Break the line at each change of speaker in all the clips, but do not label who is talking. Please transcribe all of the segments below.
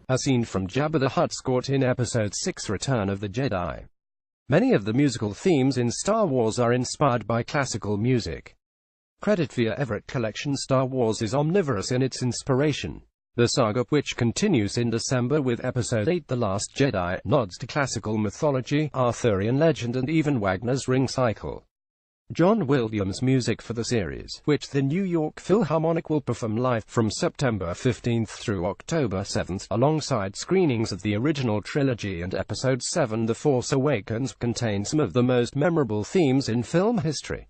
a scene from Jabba the Hutt's court in Episode 6 Return of the Jedi. Many of the musical themes in Star Wars are inspired by classical music. Credit for your Everett collection. Star Wars is omnivorous in its inspiration. The saga, which continues in December with Episode 8 The Last Jedi, nods to classical mythology, Arthurian legend and even Wagner's Ring Cycle. John Williams' music for the series, which the New York Philharmonic will perform live from September 15 through October 7, alongside screenings of the original trilogy and Episode 7 The Force Awakens, contains some of the most memorable themes in film history.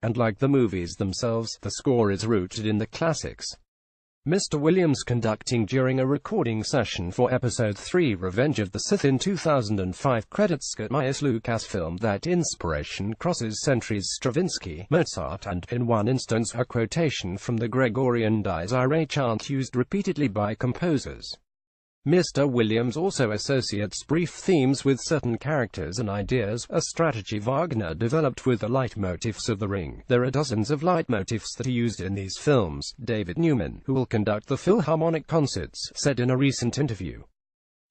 And like the movies themselves, the score is rooted in the classics. Mr. Williams conducting during a recording session for Episode 3 Revenge of the Sith in 2005 credits Scott Myers Lucasfilm that inspiration crosses centuries Stravinsky, Mozart and, in one instance, a quotation from the Gregorian Dies Irae chant used repeatedly by composers. Mr. Williams also associates brief themes with certain characters and ideas, a strategy Wagner developed with the leitmotifs of The Ring. There are dozens of leitmotifs that are used in these films, David Newman, who will conduct the Philharmonic concerts, said in a recent interview.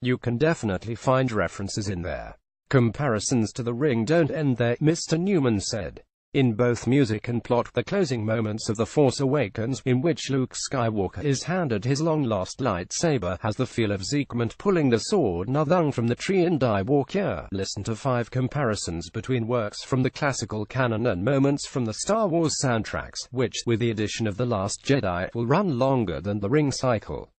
You can definitely find references in there. Comparisons to The Ring don't end there, Mr. Newman said. In both music and plot, the closing moments of The Force Awakens, in which Luke Skywalker is handed his long-lost lightsaber, has the feel of Siegmund pulling the sword Nothung from the tree in Die Walkure. Listen to 5 comparisons between works from the classical canon and moments from the Star Wars soundtracks, which, with the addition of The Last Jedi, will run longer than the Ring Cycle.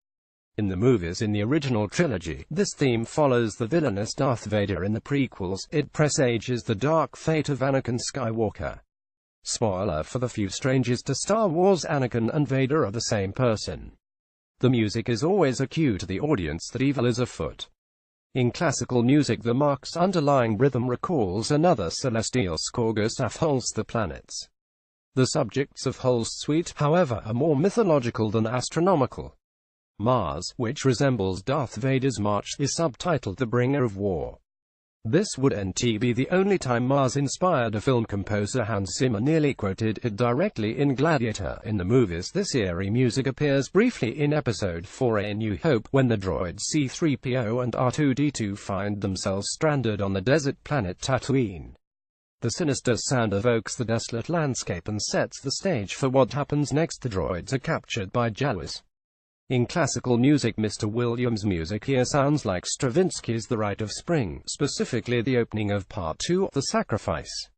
In the movies in the original trilogy, this theme follows the villainous Darth Vader in the prequels. It presages the dark fate of Anakin Skywalker. Spoiler for the few strangers to Star Wars: Anakin and Vader are the same person. The music is always a cue to the audience that evil is afoot. In classical music, the Mach's underlying rhythm recalls another celestial score, Gustav Holst's The Planets. The subjects of Holst's suite, however, are more mythological than astronomical. Mars, which resembles Darth Vader's march, is subtitled The Bringer of War. This would be the only time Mars inspired a film. Composer Hans Zimmer nearly quoted it directly in Gladiator. In the movies, this eerie music appears briefly in Episode 4 A New Hope, when the droids C-3PO and R2-D2 find themselves stranded on the desert planet Tatooine. The sinister sound evokes the desolate landscape and sets the stage for what happens next. The droids are captured by Jawas. In classical music, Mr. Williams' music here sounds like Stravinsky's The Rite of Spring, specifically the opening of Part 2, The Sacrifice.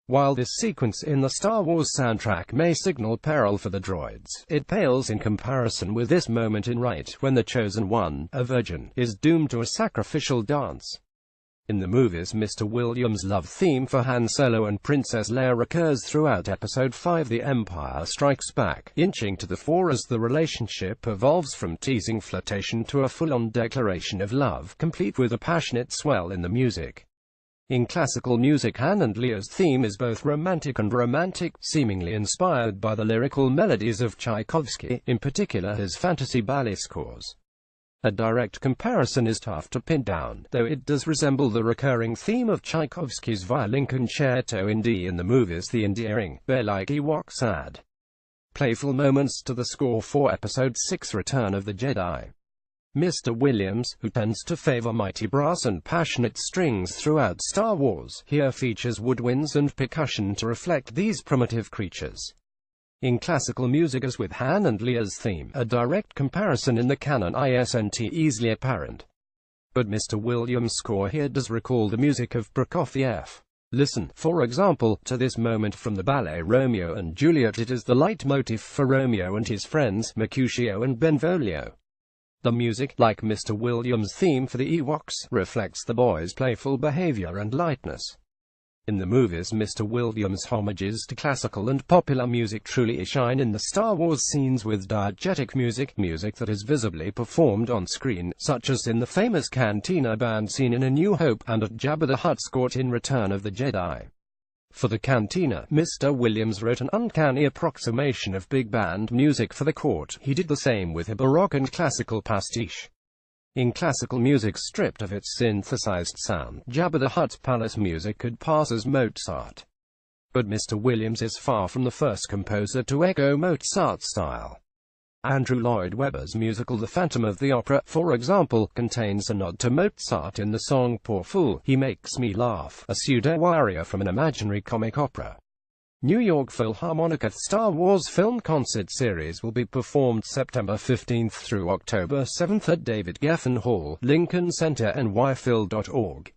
While this sequence in the Star Wars soundtrack may signal peril for the droids, it pales in comparison with this moment in Rite, when the Chosen One, a virgin, is doomed to a sacrificial dance. In the movies, Mr. Williams' love theme for Han Solo and Princess Leia recurs throughout Episode 5 The Empire Strikes Back, inching to the fore as the relationship evolves from teasing flirtation to a full-on declaration of love, complete with a passionate swell in the music. In classical music, Han and Leia's theme is both romantic and romantic, seemingly inspired by the lyrical melodies of Tchaikovsky, in particular his fantasy ballet scores. A direct comparison is tough to pin down, though it does resemble the recurring theme of Tchaikovsky's Violin Concerto in D in the movies. The endearing, bear-like Ewoks add playful moments to the score for Episode 6 Return of the Jedi. Mr. Williams, who tends to favor mighty brass and passionate strings throughout Star Wars, here features woodwinds and percussion to reflect these primitive creatures. In classical music, as with Han and Leia's theme, a direct comparison in the canon isn't easily apparent. But Mr. Williams' score here does recall the music of Prokofiev. Listen, for example, to this moment from the ballet Romeo and Juliet. It is the leitmotif for Romeo and his friends, Mercutio and Benvolio. The music, like Mr. Williams' theme for the Ewoks, reflects the boys' playful behavior and lightness. In the movies, Mr. Williams' homages to classical and popular music truly shine in the Star Wars scenes with diegetic music that is visibly performed on screen, such as in the famous Cantina band scene in A New Hope, and at Jabba the Hutt's court in Return of the Jedi. For the Cantina, Mr. Williams wrote an uncanny approximation of big band music for the court. He did the same with a Baroque and classical pastiche. In classical music stripped of its synthesized sound, Jabba the Hutt's palace music could pass as Mozart. But Mr. Williams is far from the first composer to echo Mozart's style. Andrew Lloyd Webber's musical The Phantom of the Opera, for example, contains a nod to Mozart in the song Poor Fool, He Makes Me Laugh, a pseudo-aria from an imaginary comic opera. New York Philharmonic at Star Wars Film Concert Series will be performed September 15 through October 7 at David Geffen Hall, Lincoln Center, NYPhil.org.